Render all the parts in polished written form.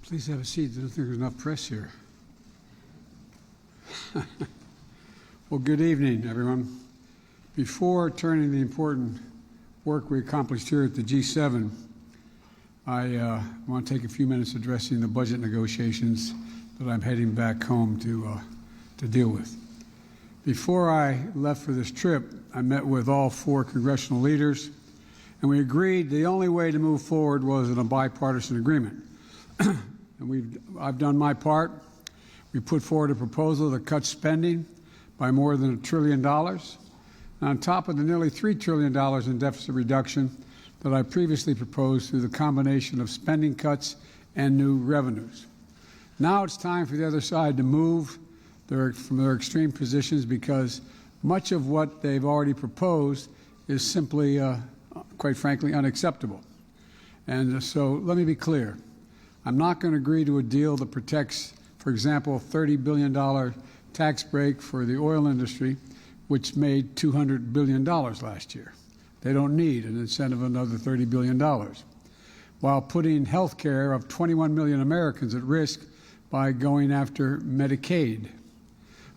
Please have a seat. I don't think there's enough press here. Well, good evening, everyone. Before turning to the important work we accomplished here at the G7, I want to take a few minutes addressing the budget negotiations that I'm heading back home to deal with. Before I left for this trip, I met with all 4 congressional leaders, and we agreed the only way to move forward was in a bipartisan agreement. And I've done my part. We put forward a proposal that cuts spending by more than $1 trillion, on top of the nearly $3 trillion in deficit reduction that I previously proposed through the combination of spending cuts and new revenues. Now it's time for the other side to move from their extreme positions, because much of what they've already proposed is simply, quite frankly, unacceptable. And so let me be clear. I'm not going to agree to a deal that protects, for example, a $30 billion tax break for the oil industry, which made $200 billion last year. They don't need an incentive of another $30 billion, while putting health care of 21 million Americans at risk by going after Medicaid.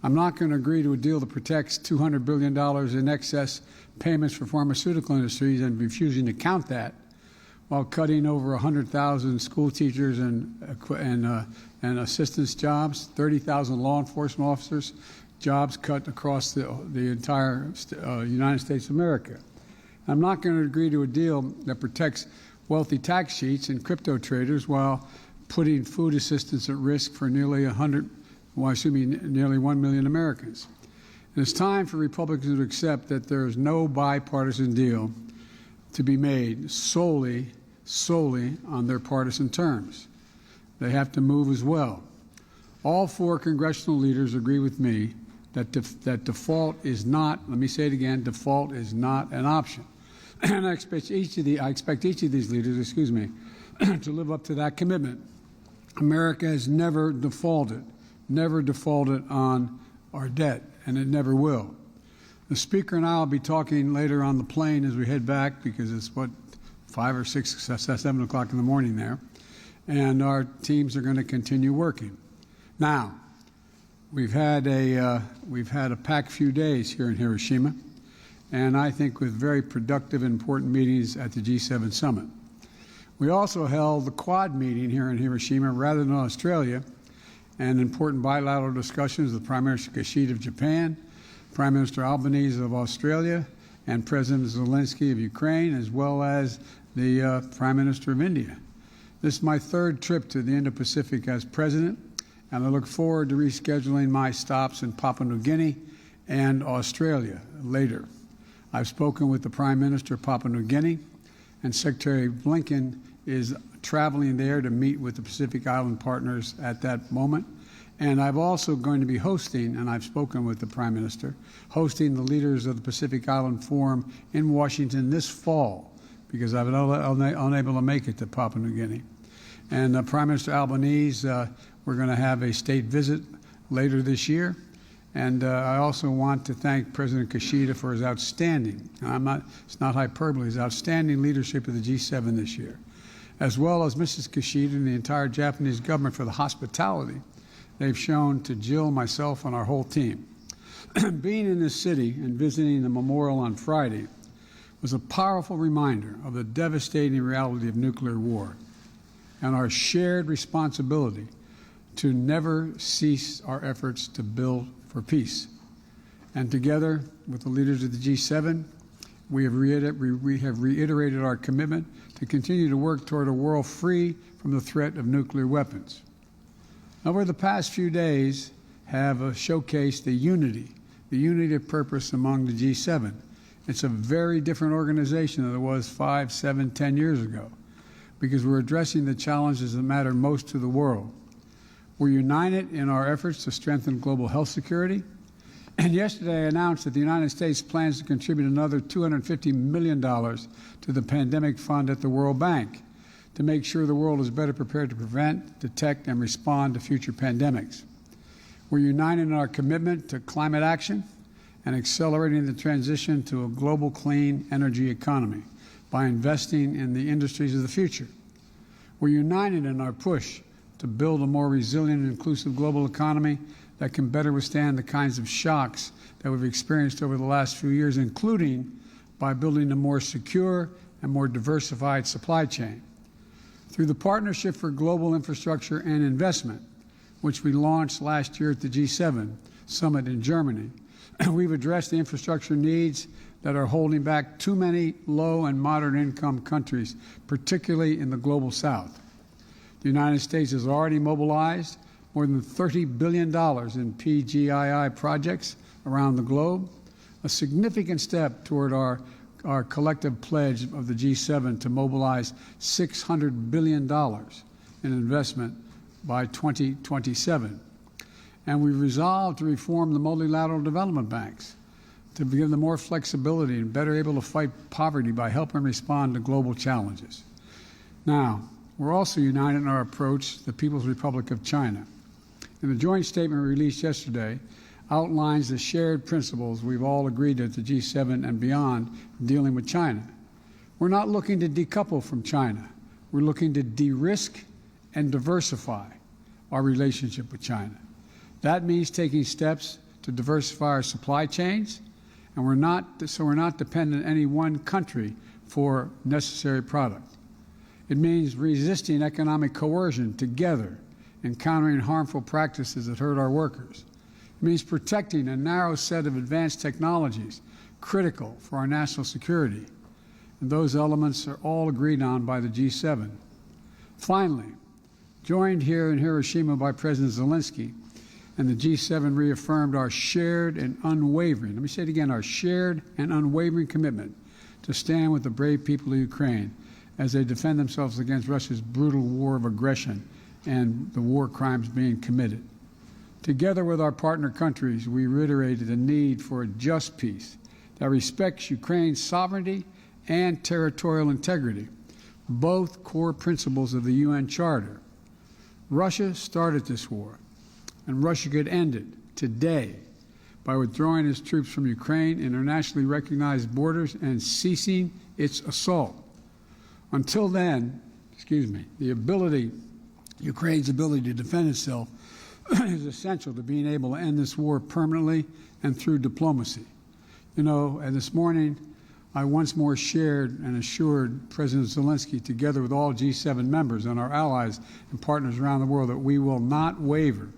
I'm not going to agree to a deal that protects $200 billion in excess payments for pharmaceutical industries and refusing to count that, while cutting over 100,000 school teachers and assistance jobs, 30,000 law enforcement officers, jobs cut across the entire United States of America. I'm not going to agree to a deal that protects wealthy tax cheats and crypto traders while putting food assistance at risk for nearly 1 million Americans. And it's time for Republicans to accept that there is no bipartisan deal to be made solely on their partisan terms. They have to move as well. All 4 congressional leaders agree with me that default is not, let me say it again, default is not an option. And I expect each of these leaders, to live up to that commitment. America has never defaulted on our debt, and it never will. The Speaker and I will be talking later on the plane as we head back, because it's 5 or 6, 7 o'clock in the morning there, and our teams are going to continue working. Now, we've had a packed few days here in Hiroshima, and I think with very productive and important meetings at the G7 summit. We also held the Quad meeting here in Hiroshima rather than Australia, and important bilateral discussions with Prime Minister Kishida of Japan, Prime Minister Albanese of Australia, and President Zelensky of Ukraine, as well as the Prime Minister of India. This is my 3rd trip to the Indo-Pacific as president, and I look forward to rescheduling my stops in Papua New Guinea and Australia later. I've spoken with the Prime Minister of Papua New Guinea, and Secretary Blinken is traveling there to meet with the Pacific Island partners at that moment. And I'm also going to be hosting, and I've spoken with the Prime Minister, hosting the leaders of the Pacific Island Forum in Washington this fall, because I've been unable to make it to Papua New Guinea. And Prime Minister Albanese, we're going to have a state visit later this year. And I also want to thank President Kishida for his outstanding, it's not hyperbole, his outstanding leadership of the G7 this year, as well as Mrs. Kishida and the entire Japanese government for the hospitality they've shown to Jill, myself, and our whole team. Being in this city and visiting the memorial on Friday was a powerful reminder of the devastating reality of nuclear war and our shared responsibility to never cease our efforts to build for peace. And together with the leaders of the G7, we have reiterated our commitment to continue to work toward a world free from the threat of nuclear weapons. Over the past few days have showcased the unity of purpose among the G7. It's a very different organization than it was 5, 7, 10 years ago, because we're addressing the challenges that matter most to the world. We're united in our efforts to strengthen global health security. And yesterday I announced that the United States plans to contribute another $250 million to the pandemic fund at the World Bank to make sure the world is better prepared to prevent, detect, and respond to future pandemics. We're united in our commitment to climate action and accelerating the transition to a global clean energy economy by investing in the industries of the future. We're united in our push to build a more resilient and inclusive global economy that can better withstand the kinds of shocks that we've experienced over the last few years, including by building a more secure and more diversified supply chain. Through the Partnership for Global Infrastructure and Investment, which we launched last year at the G7 summit in Germany, we've addressed the infrastructure needs that are holding back too many low and moderate income countries, particularly in the global South. The United States has already mobilized more than $30 billion in PGII projects around the globe, a significant step toward our collective pledge of the G7 to mobilize $600 billion in investment by 2027. And we resolved to reform the multilateral development banks to give them more flexibility and better able to fight poverty by helping respond to global challenges. Now, we're also united in our approach to the People's Republic of China. And the joint statement released yesterday outlines the shared principles we've all agreed at the G7 and beyond in dealing with China. We're not looking to decouple from China. We're looking to de-risk and diversify our relationship with China. That means taking steps to diversify our supply chains, and we're not dependent on any one country for necessary product. It means resisting economic coercion together and countering harmful practices that hurt our workers. It means protecting a narrow set of advanced technologies critical for our national security. And those elements are all agreed on by the G7. Finally, joined here in Hiroshima by President Zelensky, and the G7 reaffirmed our shared and unwavering, let me say it again, our shared and unwavering commitment to stand with the brave people of Ukraine as they defend themselves against Russia's brutal war of aggression and the war crimes being committed. Together with our partner countries, we reiterated the need for a just peace that respects Ukraine's sovereignty and territorial integrity, both core principles of the UN Charter. Russia started this war, and Russia could end it today by withdrawing its troops from Ukraine, internationally recognized borders, and ceasing its assault. Until then, Ukraine's ability to defend itself is essential to being able to end this war permanently and through diplomacy. You know, and this morning, I once more shared and assured President Zelensky, together with all G7 members and our allies and partners around the world, that we will not waver.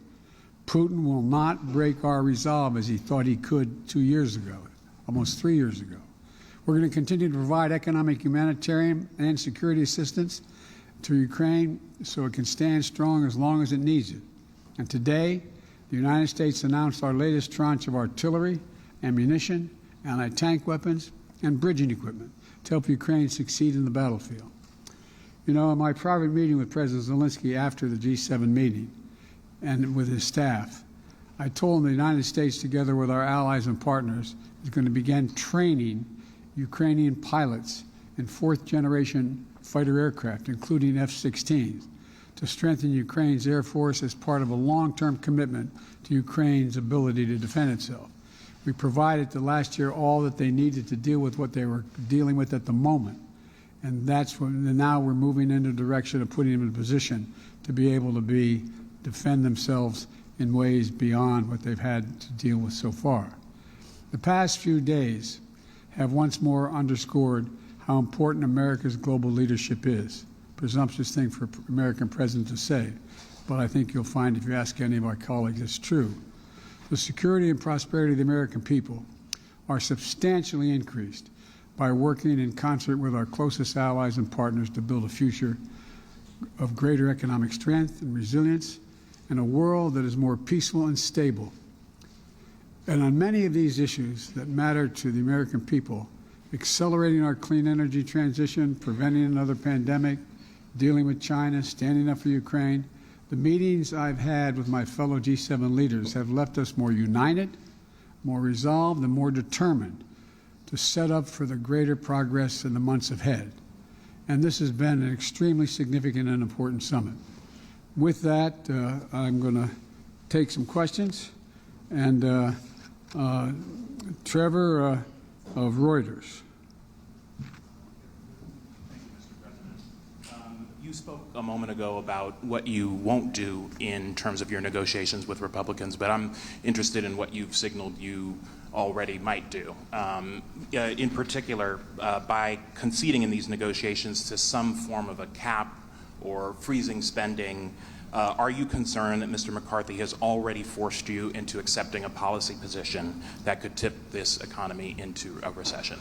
Putin will not break our resolve as he thought he could 2 years ago, almost 3 years ago. We're going to continue to provide economic, humanitarian, and security assistance to Ukraine so it can stand strong as long as it needs it. And today, the United States announced our latest tranche of artillery, ammunition, anti-tank weapons, and bridging equipment to help Ukraine succeed in the battlefield. You know, in my private meeting with President Zelensky after the G7 meeting and with his staff, I told him the United States, together with our allies and partners, is going to begin training Ukrainian pilots in fourth-generation fighter aircraft, including F-16s, to strengthen Ukraine's Air Force as part of a long-term commitment to Ukraine's ability to defend itself. We provided the last year all that they needed to deal with what they were dealing with at the moment. And that's when now we're moving in the direction of putting them in a position to be able to defend themselves in ways beyond what they've had to deal with so far. The past few days have once more underscored how important America's global leadership is. Presumptuous thing for an American president to say, but I think you'll find if you ask any of our colleagues, it's true. The security and prosperity of the American people are substantially increased by working in concert with our closest allies and partners to build a future of greater economic strength and resilience and a world that is more peaceful and stable. And on many of these issues that matter to the American people, accelerating our clean energy transition, preventing another pandemic, dealing with China, standing up for Ukraine, the meetings I've had with my fellow G7 leaders have left us more united, more resolved, and more determined to set up for the greater progress in the months ahead. And this has been an extremely significant and important summit. With that, I'm going to take some questions. And Trevor of Reuters. Thank you, Mr. President. You spoke a moment ago about what you won't do in terms of your negotiations with Republicans, but I'm interested in what you've signaled you already might do. In particular, by conceding in these negotiations to some form of a cap or freezing spending, are you concerned that Mr. McCarthy has already forced you into accepting a policy position that could tip this economy into a recession?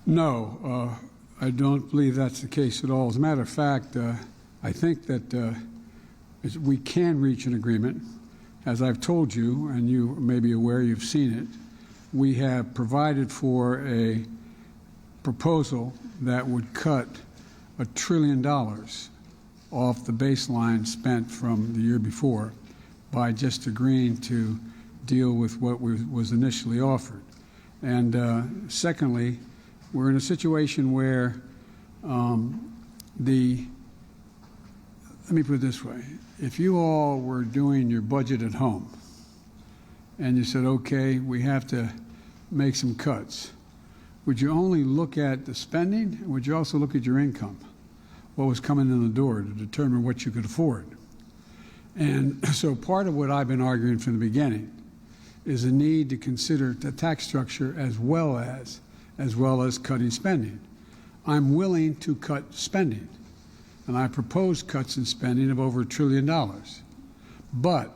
No, I don't believe that's the case at all. As a matter of fact, I think that we can reach an agreement. As I've told you, and you may be aware, you've seen it, we have provided for a proposal that would cut $1 trillion off the baseline spent from the year before by just agreeing to deal with what was initially offered. And secondly, we're in a situation where let me put it this way. If you all were doing your budget at home and you said, okay, we have to make some cuts, would you only look at the spending, or would you also look at your income, what was coming in the door, to determine what you could afford? And so part of what I've been arguing from the beginning is a need to consider the tax structure as well as cutting spending. I'm willing to cut spending, and I propose cuts in spending of over $1 trillion. But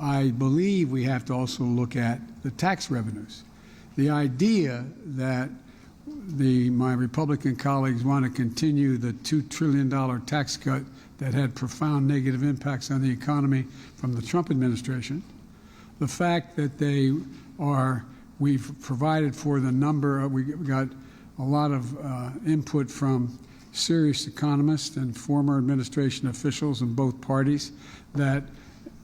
I believe we have to also look at the tax revenues. The idea that my Republican colleagues want to continue the $2 trillion tax cut that had profound negative impacts on the economy from the Trump administration, the fact that we've provided for the number, we got a lot of input from serious economists and former administration officials in both parties that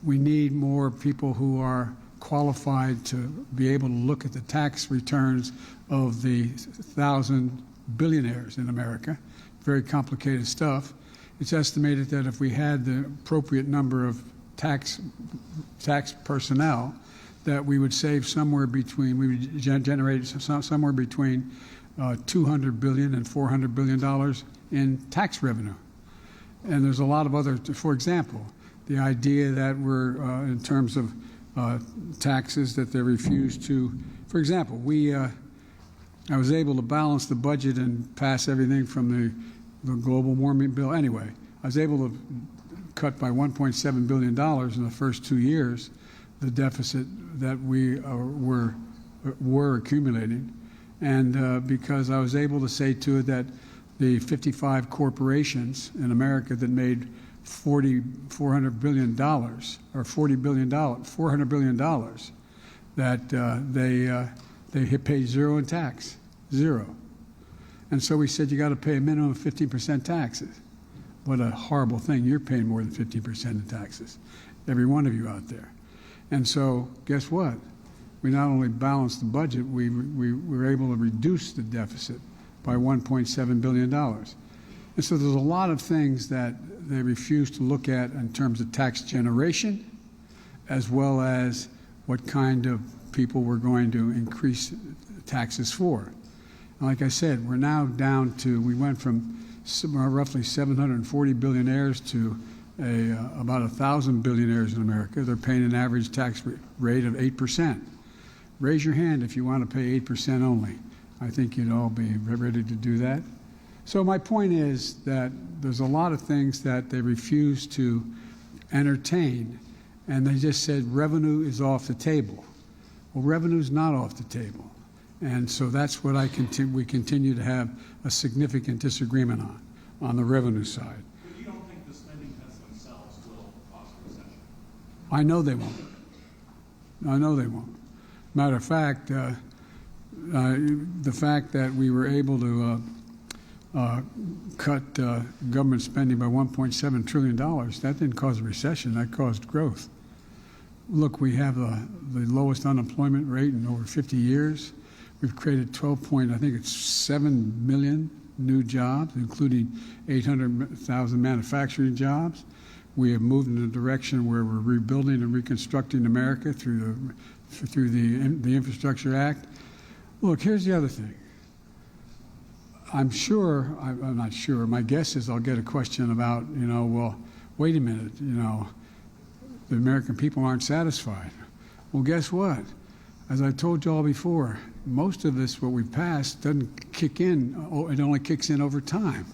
we need more people who are qualified to be able to look at the tax returns of the 1,000 billionaires in America. Very complicated stuff. It's estimated that if we had the appropriate number of tax personnel, that we would save somewhere between, we would generate somewhere between $200 billion and $400 billion in tax revenue. And there's a lot of other, for example, the idea that we're, in terms of taxes, that they refuse to, for example, I was able to balance the budget and pass everything from the global warming bill. Anyway, I was able to cut by $1.7 billion in the first 2 years the deficit that we were accumulating. And because I was able to say to it that the 55 corporations in America that made $400 billion, or $400 billion, that they pay zero in tax, zero. And so we said, you got to pay a minimum of 15% taxes. What a horrible thing. You're paying more than 15% in taxes, every one of you out there. And so guess what? We not only balanced the budget, we were able to reduce the deficit by $1.7 billion. And so there's a lot of things that they refuse to look at in terms of tax generation, as well as what kind of people we're going to increase taxes for. And like I said, we're now down to, we went from roughly 740 billionaires to about 1,000 billionaires in America. They're paying an average tax rate of 8%. Raise your hand if you want to pay 8% only. I think you'd all be ready to do that. So my point is that there's a lot of things that they refuse to entertain, and they just said revenue is off the table. Well, revenue's not off the table. And so that's what we continue to have a significant disagreement on the revenue side. But you don't think the spending cuts themselves will cause a recession? I know they won't. I know they won't. Matter of fact, the fact that we were able to cut government spending by $1.7 trillion, that didn't cause a recession, that caused growth. Look, we have the lowest unemployment rate in over 50 years. We've created 7 million new jobs, including 800,000 manufacturing jobs. We have moved in a direction where we're rebuilding and reconstructing America through the Infrastructure Act. Look, here's the other thing. I'm sure, I'm not sure, my guess is I'll get a question about, well, wait a minute, the American people aren't satisfied. Well, guess what? As I told you all before, most of this, what we've passed, doesn't kick in, it only kicks in over time.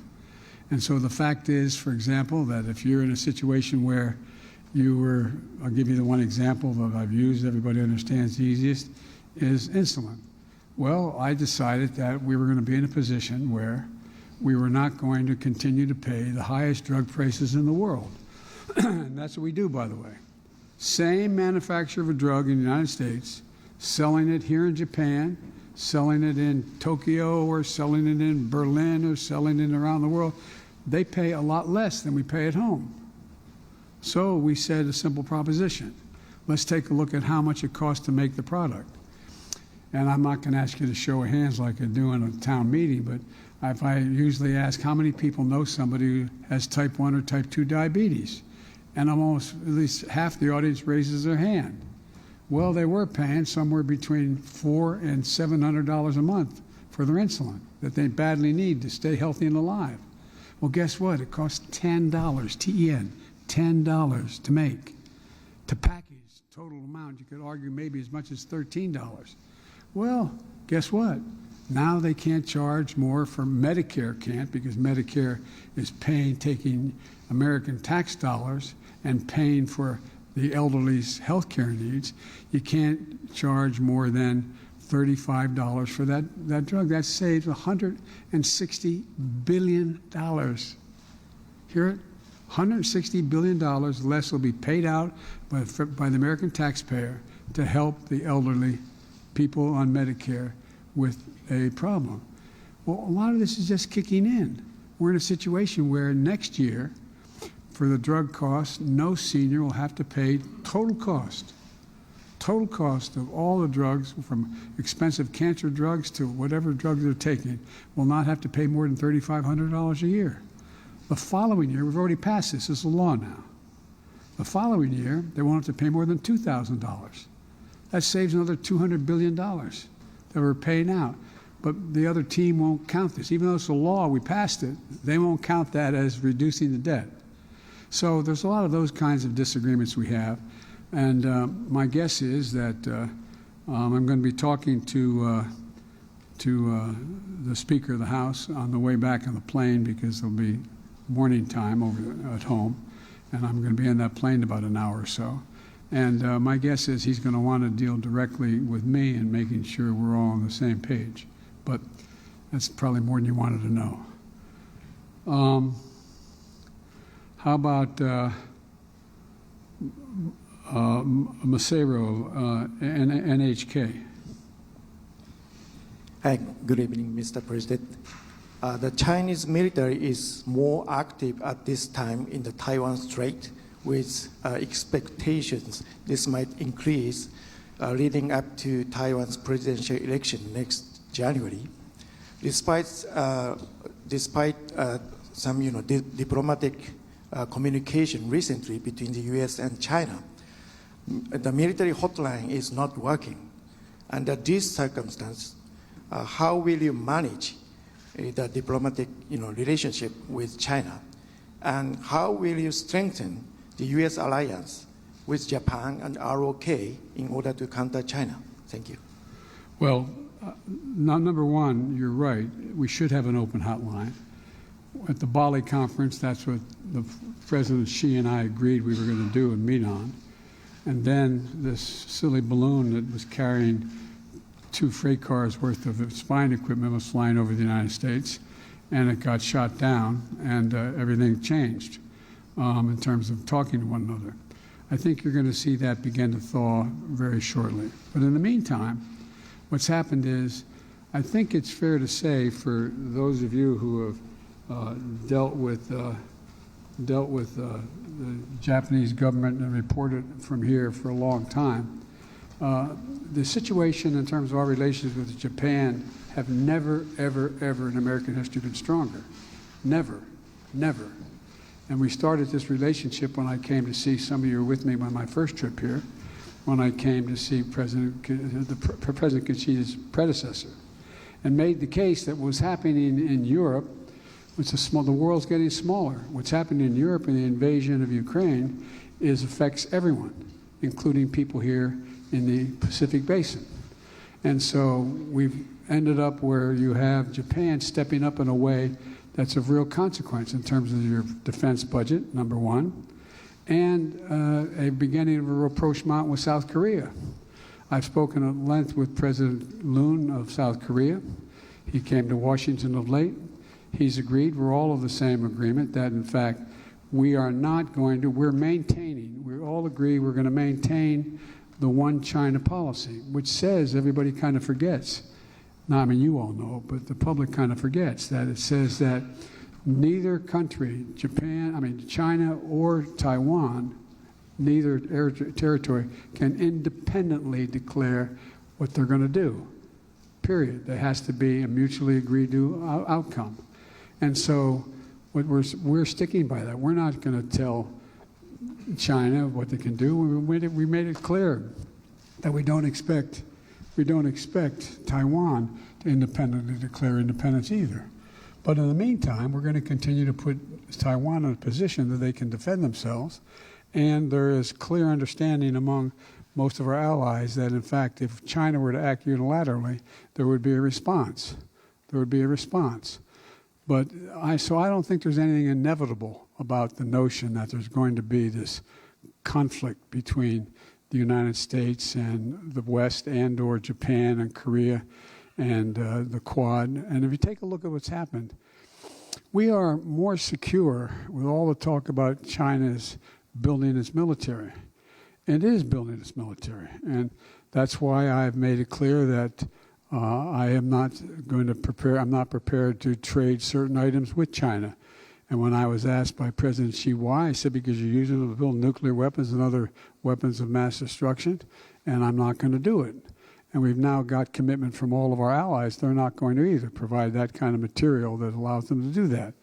And so the fact is, for example, that if you're in a situation where I'll give you the one example that I've used, everybody understands the easiest, is insulin. Well, I decided that we were going to be in a position where we were not going to continue to pay the highest drug prices in the world. And that's what we do, by the way. Same manufacturer of a drug in the United States, selling it here in Japan, selling it in Tokyo, or selling it in Berlin, or selling it around the world, they pay a lot less than we pay at home. So we said a simple proposition. Let's take a look at how much it costs to make the product. And I'm not going to ask you to show of hands like I do in a town meeting, but if I usually ask how many people know somebody who has type 1 or type 2 diabetes, and almost at least half the audience raises their hand. Well, they were paying somewhere between $400 and $700 a month for their insulin that they badly need to stay healthy and alive. Well, guess what? It costs $10, T-E-N, $10 to make. To package, total amount, you could argue maybe as much as $13. Well, guess what? Now they can't charge more for Medicare can't, because Medicare is taking American tax dollars and paying for the elderly's health care needs. You can't charge more than $35 for that drug. That saves $160 billion. Hear it? $160 billion less will be paid out by the American taxpayer to help the elderly people on Medicare with a problem. Well, a lot of this is just kicking in. We're in a situation where next year, for the drug costs, no senior will have to pay total cost of all the drugs, from expensive cancer drugs to whatever drugs they're taking, will not have to pay more than $3,500 a year. The following year, we've already passed this is a law now. The following year, they won't have to pay more than $2,000. That saves another $200 billion that we're paying out. But the other team won't count this. Even though it's a law, we passed it, they won't count that as reducing the debt. So there's a lot of those kinds of disagreements we have. And my guess is that I'm going to be talking to the Speaker of the House on the way back on the plane, because there'll be morning time over at home, and I'm going to be in that plane about an hour or so. And my guess is he's going to want to deal directly with me and making sure we're all on the same page. But that's probably more than you wanted to know. How about Masaru, NHK? Hi, good evening, Mr. President. The Chinese military is more active at this time in the Taiwan Strait, with expectations this might increase leading up to Taiwan's presidential election next January. Despite some diplomatic communication recently between the U.S. and China, the military hotline is not working. Under these circumstances, how will you manage the diplomatic relationship with China? And how will you strengthen the U.S. alliance with Japan and ROK in order to counter China? Thank you. Well, number one, you're right. We should have an open hotline. At the Bali conference, that's what the President Xi and I agreed we were going to do and meet on. And then this silly balloon that was carrying 2 freight cars worth of spine equipment was flying over the United States, and it got shot down, and everything changed in terms of talking to one another. I think you're going to see that begin to thaw very shortly. But in the meantime, what's happened is, I think it's fair to say, for those of you who have dealt with the Japanese government and reported from here for a long time, the situation in terms of our relations with Japan have never, ever, ever in American history been stronger. Never, never. And we started this relationship when I came to see, some of you were with me on my first trip here, when I came to see President Kishida's predecessor. and made the case that what's happening in Europe, the world's getting smaller. What's happening in Europe in the invasion of Ukraine affects everyone, including people here in the Pacific Basin. And so we've ended up where you have Japan stepping up in a way that's of real consequence in terms of your defense budget, number one, and a beginning of a rapprochement with South Korea. I've spoken at length with President Moon of South Korea. He came to Washington of late. He's agreed, we're all of the same agreement, that in fact we are not going to, we're maintaining, we all agree we're going to maintain the one China policy, which says, everybody kind of forgets, no, I mean you all know, but the public kind of forgets that it says that neither country, China or Taiwan, neither territory can independently declare what they're going to do, period. There has to be a mutually agreed to outcome. And so we're sticking by that. We're not going to tell China what they can do. We made it clear that we don't expect Taiwan to independently declare independence either. But in the meantime, we're going to continue to put Taiwan in a position that they can defend themselves. And there is clear understanding among most of our allies that, in fact, if China were to act unilaterally, there would be a response. There would be a response. But so I don't think there's anything inevitable about the notion that there's going to be this conflict between the United States and the West and or Japan and Korea and the Quad. And if you take a look at what's happened, we are more secure with all the talk about China's building its military. It is building its military. And that's why I've made it clear that I'm not prepared to trade certain items with China. And when I was asked by President Xi why, I said, because you're using them to build nuclear weapons and other weapons of mass destruction, and I'm not going to do it. And we've now got commitment from all of our allies. They're not going to either provide that kind of material that allows them to do that.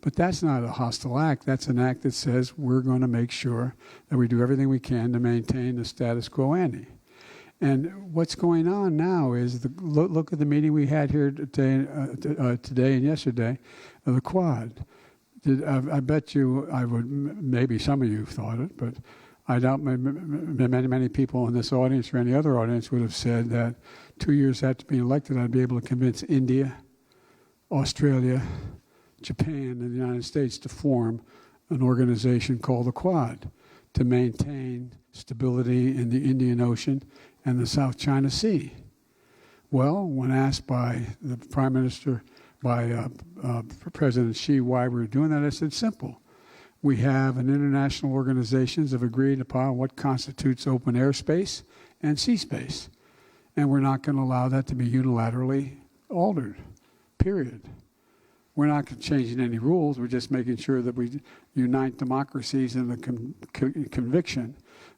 But that's not a hostile act. That's an act that says we're going to make sure that we do everything we can to maintain the status quo ante. And what's going on now is, look at the meeting we had here today and yesterday of the Quad. I bet you, maybe some of you thought it, but I doubt many people in this audience or any other audience would have said that 2 years after being elected, I'd be able to convince India, Australia, Japan, and the United States to form an organization called the Quad to maintain stability in the Indian Ocean and the South China Sea. Well, when asked by the Prime Minister, by President Xi why we were doing that, I said, simple. We have an international organizations have agreed upon what constitutes open airspace and sea space. And we're not going to allow that to be unilaterally altered, period. We're not changing any rules. We're just making sure that we unite democracies in the conviction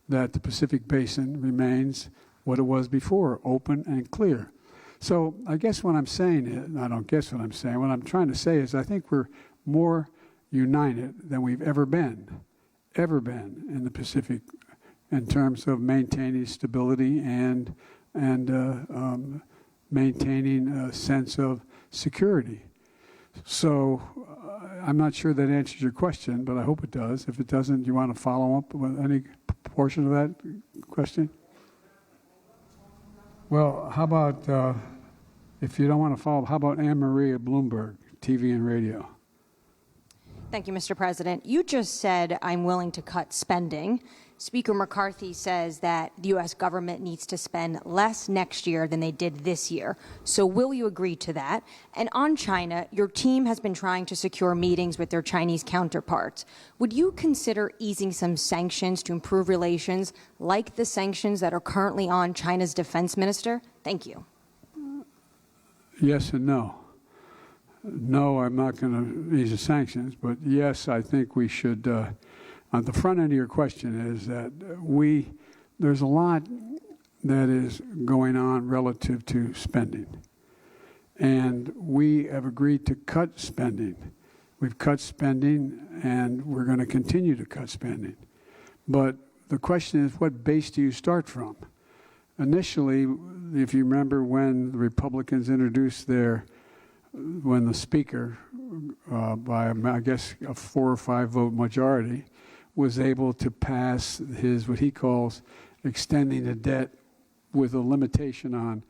that the Pacific Basin remains what it was before, open and clear. So I guess what I'm saying is, I don't guess what I'm saying, what I'm trying to say is I think we're more united than we've ever been in the Pacific in terms of maintaining stability and maintaining a sense of security. So I'm not sure that answers your question, but I hope it does. If it doesn't, do you want to follow up with any portion of that question? Well, how about, if you don't want to follow, how about Anne Marie at Bloomberg, TV and radio? Thank you, Mr. President. You just said, I'm willing to cut spending. Speaker McCarthy says that the U.S. government needs to spend less next year than they did this year. So will you agree to that? And on China, your team has been trying to secure meetings with their Chinese counterparts. Would you consider easing some sanctions to improve relations, like the sanctions that are currently on China's defense minister? Thank you. Yes and no. No, I'm not going to ease the sanctions, but yes, I think we should. On the front end of your question is that there's a lot that is going on relative to spending. And we have agreed to cut spending. We've cut spending, and we're going to continue to cut spending. But the question is, what base do you start from? initially, if you remember when the Republicans introduced when the Speaker, by I guess a 4 or 5 vote majority, was able to pass what he calls extending the debt with a limitation on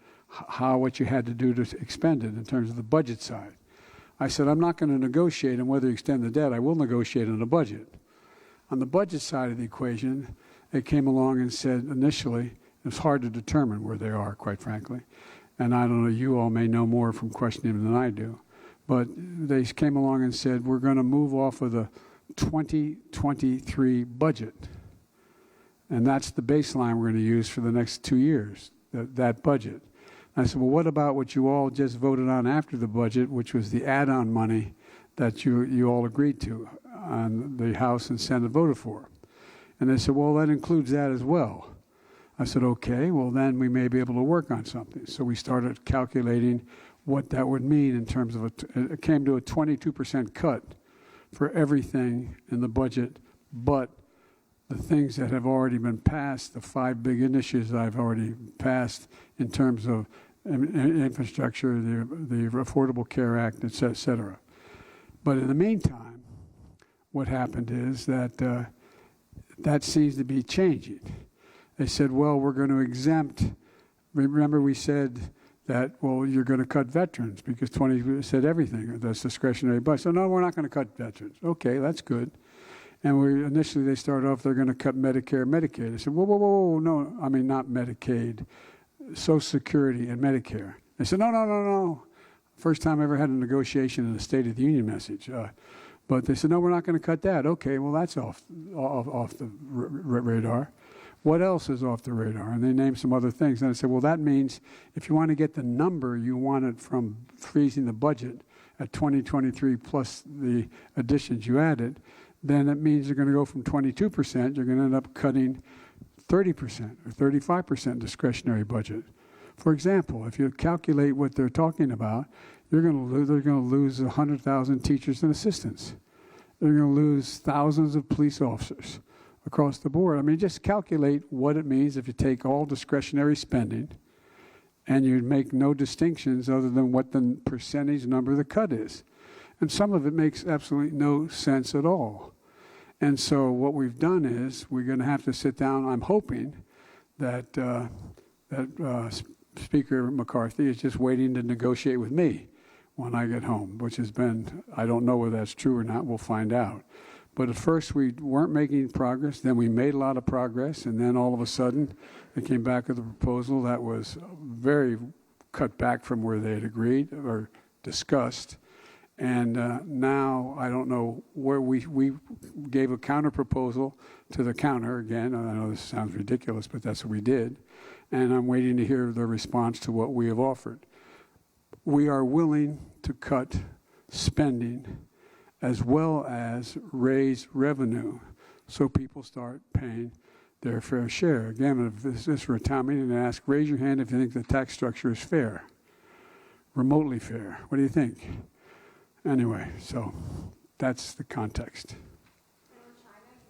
what you had to do to expend it in terms of the budget side. I said, I'm not going to negotiate on whether you extend the debt. I will negotiate on the budget. On the budget side of the equation, they came along and said initially, it's hard to determine where they are, quite frankly. And I don't know, you all may know more from questioning them than I do. But they came along and said, we're going to move off of the 2023 budget. And that's the baseline we're going to use for the next 2 years, that budget. And I said, well, what about what you all just voted on after the budget, which was the add-on money that you all agreed to on the House and Senate voted for? And they said, well, that includes that as well. I said, okay, well, then we may be able to work on something. So we started calculating what that would mean in terms of it came to a 22% cut for everything in the budget, but the things that have already been passed, the 5 big initiatives I've already passed in terms of infrastructure, the Affordable Care Act, et cetera. But in the meantime, what happened is that that seems to be changing. They said, well, we're going to exempt. Remember we said that, well, you're going to cut veterans because 20 said everything. That's discretionary budget. So, no, we're not going to cut veterans. Okay, that's good. And initially they started off, they're going to cut Medicare, Medicaid. They said, whoa, whoa, whoa, no. I mean, not Medicaid, Social Security and Medicare. They said, no. First time I ever had a negotiation in a State of the Union message. But they said, no, we're not going to cut that. Okay, well, that's off the radar. What else is off the radar? And they named some other things. And I said, well, that means if you want to get the number you wanted from freezing the budget at 2023 plus the additions you added, then it means you're going to go from 22%, you're going to end up cutting 30% or 35% discretionary budget. For example, if you calculate what they're talking about, they're going to lose 100,000 teachers and assistants. They're going to lose thousands of police officers across the board. I mean, just calculate what it means if you take all discretionary spending and you make no distinctions other than what the percentage number of the cut is. And some of it makes absolutely no sense at all. And so what we've done is we're going to have to sit down. I'm hoping that Speaker McCarthy is just waiting to negotiate with me when I get home, which has been, I don't know whether that's true or not. We'll find out. But at first we weren't making progress. Then we made a lot of progress. And then all of a sudden they came back with a proposal that was very cut back from where they had agreed or discussed. And now I don't know where we gave a counter proposal to the counter again. I know this sounds ridiculous, but that's what we did. And I'm waiting to hear the response to what we have offered. We are willing to cut spending as well as raise revenue so people start paying their fair share. Again, if this is for a town meeting, and ask, raise your hand if you think the tax structure is fair, remotely fair. What do you think? Anyway, so that's the context. China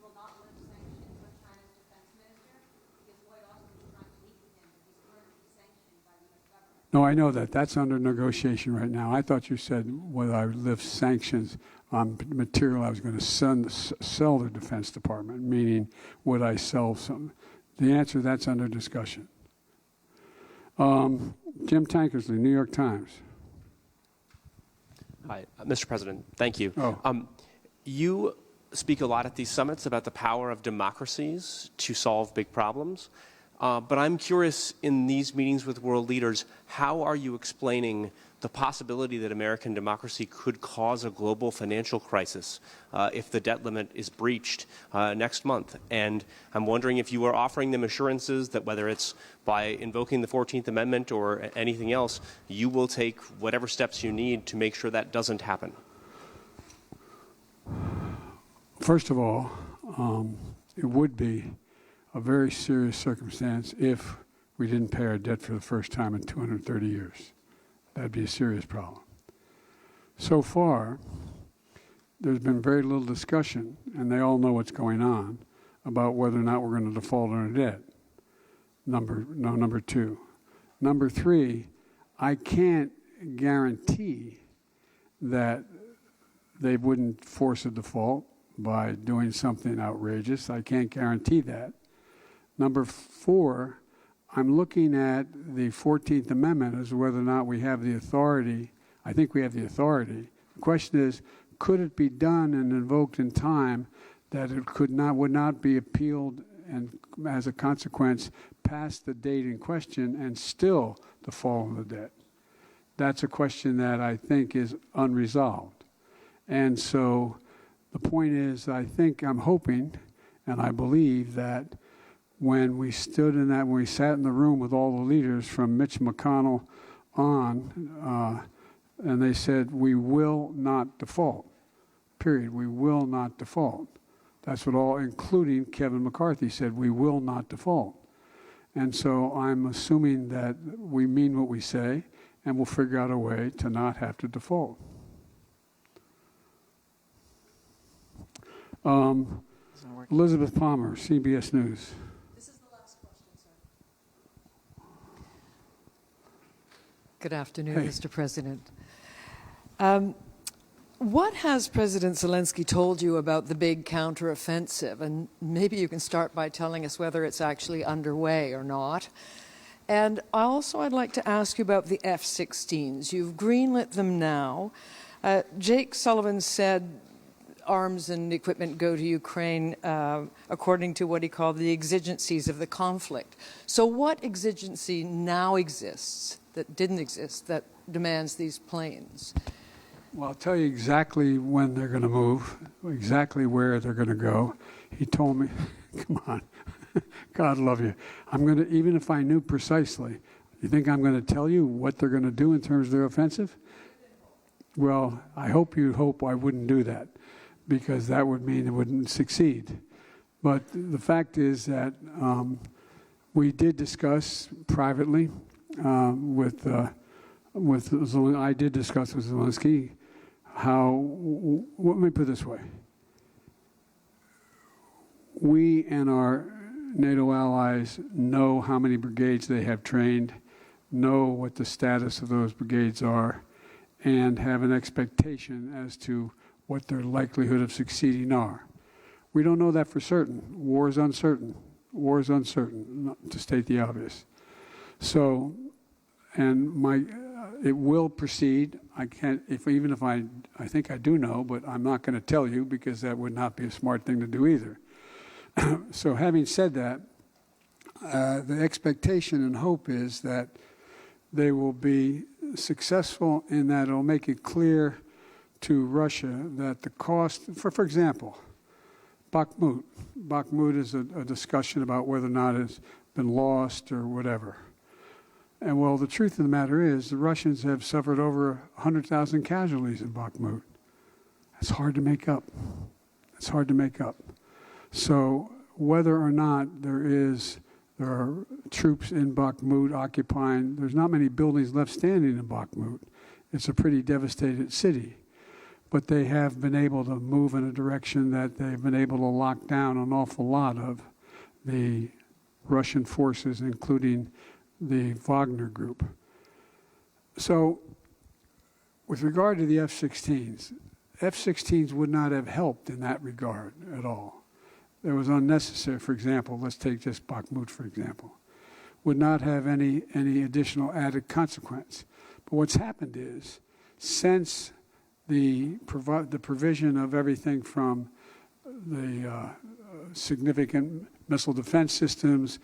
will not lift sanctions on China's defense minister because Lloyd Austin is trying to meet with him, but he's currently sanctioned by the U.S. government. No, I know that. That's under negotiation right now. I thought you said whether I would lift sanctions on material I was going to sell the Defense Department, meaning would I sell some? The answer, that's under discussion. Jim Tankersley, New York Times. Hi, Mr. President. Thank you. Oh. You speak a lot at these summits about the power of democracies to solve big problems. But I'm curious, in these meetings with world leaders, how are you explaining the possibility that American democracy could cause a global financial crisis if the debt limit is breached next month? And I'm wondering if you are offering them assurances that whether it's by invoking the 14th Amendment or anything else, you will take whatever steps you need to make sure that doesn't happen. First of all, it would be a very serious circumstance if we didn't pay our debt for the first time in 230 years. That'd be a serious problem. So far, there's been very little discussion, and they all know what's going on, about whether or not we're going to default on our debt. Number two. Number three, I can't guarantee that they wouldn't force a default by doing something outrageous. I can't guarantee that. Number four, I'm looking at the 14th Amendment as whether or not we have the authority. I think we have the authority. The question is, could it be done and invoked in time that it would not be appealed and as a consequence past the date in question and still default on the debt? That's a question that I think is unresolved. And so the point is, I'm hoping and I believe that when we sat in the room with all the leaders from Mitch McConnell on, and they said, we will not default, period. We will not default. That's what all, including Kevin McCarthy, said, we will not default. And so I'm assuming that we mean what we say, and we'll figure out a way to not have to default. Elizabeth Palmer, CBS News. This is the last question, sir. Good afternoon, Hey. Mr. President. What has President Zelensky told you about the big counteroffensive? And maybe you can start by telling us whether it's actually underway or not. And I'd like to ask you about the F-16s. You've greenlit them now. Jake Sullivan said arms and equipment go to Ukraine according to what he called the exigencies of the conflict. So what exigency now exists that didn't exist that demands these planes? Well, I'll tell you exactly when they're going to move, exactly where they're going to go. He told me, come on, God love you. Even if I knew precisely, you think I'm going to tell you what they're going to do in terms of their offensive? Well, I hope I wouldn't do that, because that would mean it wouldn't succeed. But the fact is that we did discuss privately with Zelensky. I did discuss with Zelensky let me put it this way. We and our NATO allies know how many brigades they have trained, know what the status of those brigades are, and have an expectation as to what their likelihood of succeeding are. We don't know that for certain. War is uncertain. War is uncertain, to state the obvious. So, it will proceed. I can't, even if I think I do know, but I'm not going to tell you because that would not be a smart thing to do either. So having said that, the expectation and hope is that they will be successful in that it'll make it clear to Russia that the cost, for example, Bakhmut. Bakhmut is a discussion about whether or not it's been lost or whatever. And well, the truth of the matter is the Russians have suffered over 100,000 casualties in Bakhmut. It's hard to make up. It's hard to make up. So whether or not there are troops in Bakhmut occupying, there's not many buildings left standing in Bakhmut. It's a pretty devastated city. But they have been able to move in a direction that they've been able to lock down an awful lot of the Russian forces, including the Wagner Group. So with regard to the F-16s, F-16s would not have helped in that regard at all. It was unnecessary. For example, let's take just Bakhmut, for example. Would not have any additional added consequence. But what's happened is, since the provision of everything from the significant missile defense systems,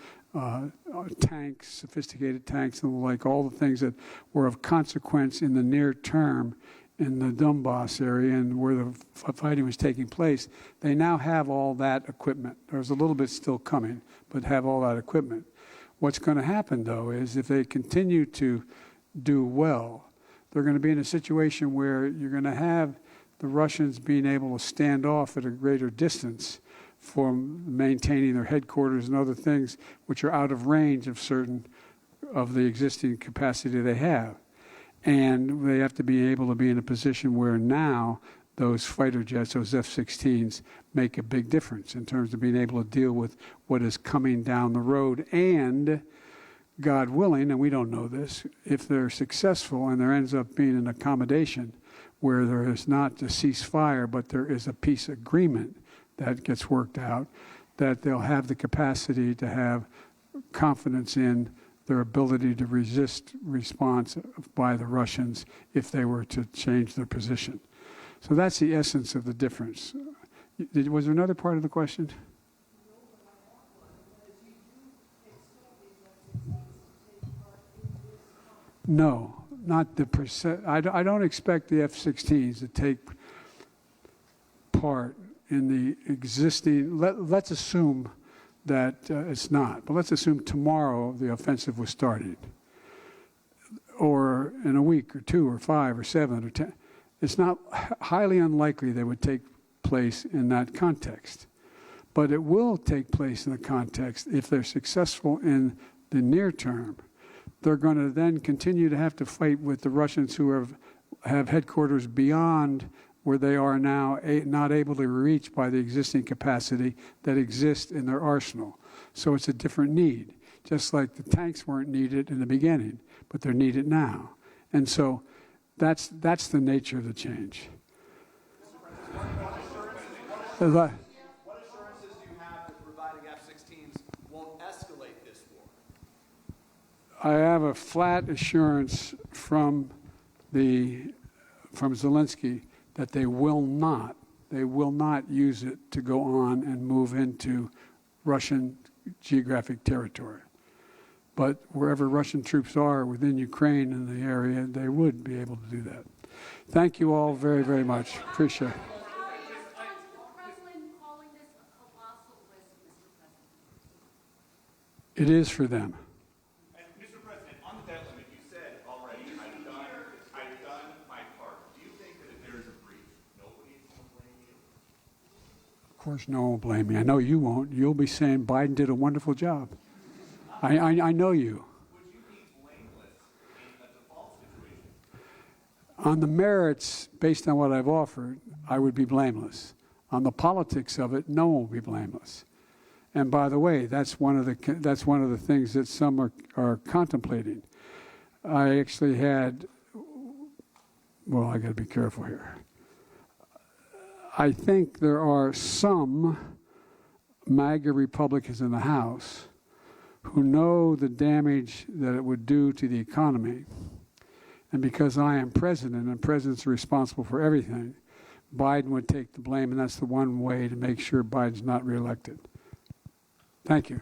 tanks, sophisticated tanks, and the like, all the things that were of consequence in the near term in the Donbass area and where the fighting was taking place, they now have all that equipment. There's a little bit still coming, but have all that equipment. What's going to happen, though, is if they continue to do well, they're going to be in a situation where you're going to have the Russians being able to stand off at a greater distance from maintaining their headquarters and other things which are out of range of certain of the existing capacity they have. And they have to be able to be in a position where now those fighter jets, those F-16s, make a big difference in terms of being able to deal with what is coming down the road. And God willing, and we don't know this, if they're successful and there ends up being an accommodation where there is not a ceasefire, but there is a peace agreement that gets worked out, that they'll have the capacity to have confidence in their ability to resist response by the Russians if they were to change their position. So that's the essence of the difference. Was there another part of the question? No, not the percent. I don't expect the F-16s to take part in the existing. Let's assume that it's not, but let's assume tomorrow the offensive was started, or in a week or 2 or 5 or 7 or 10. It's not highly unlikely they would take place in that context, but it will take place in the context if they're successful in the near term. They're going to then continue to have to fight with the Russians who have headquarters beyond where they are now not able to reach by the existing capacity that exists in their arsenal. So it's a different need, just like the tanks weren't needed in the beginning, but they're needed now. And so that's the nature of the change. What assurances do you have that providing F-16s won't escalate this war? I have a flat assurance from Zelensky that they will not use it to go on and move into Russian geographic territory. But wherever Russian troops are within Ukraine and the area, they would be able to do that. Thank you all very, very much. Appreciate it. It is for them. And Mr. President, on the debt limit, you said already, I've done my part. Do you think that if there is a breach, nobody is going to blame you? Of course, no one will blame me. I know you won't. You'll be saying Biden did a wonderful job. I know you. Would you be blameless in a default situation? On the merits, based on what I've offered, I would be blameless. On the politics of it, no one will be blameless. And by the way, that's one of the things that some are contemplating. I actually had, well, I got to be careful here. I think there are some MAGA Republicans in the House who know the damage that it would do to the economy. And because I am president and presidents are responsible for everything, Biden would take the blame, and that's the one way to make sure Biden's not reelected. Thank you.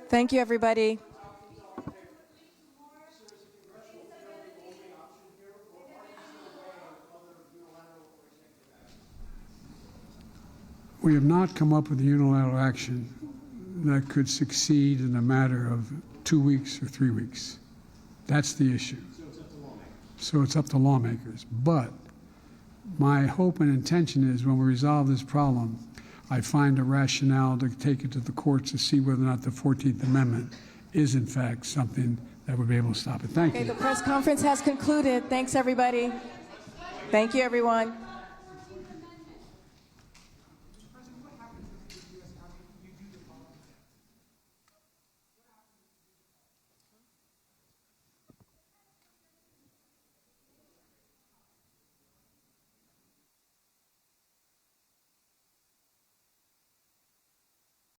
Thank you, everybody. We have not come up with a unilateral action that could succeed in a matter of 2 weeks or 3 weeks. That's the issue. So it's up to lawmakers. But my hope and intention is when we resolve this problem, I find a rationale to take it to the courts to see whether or not the 14th Amendment is in fact something that would be able to stop it. Thank you. The press conference has concluded. Thanks, everybody. Thank you, everyone.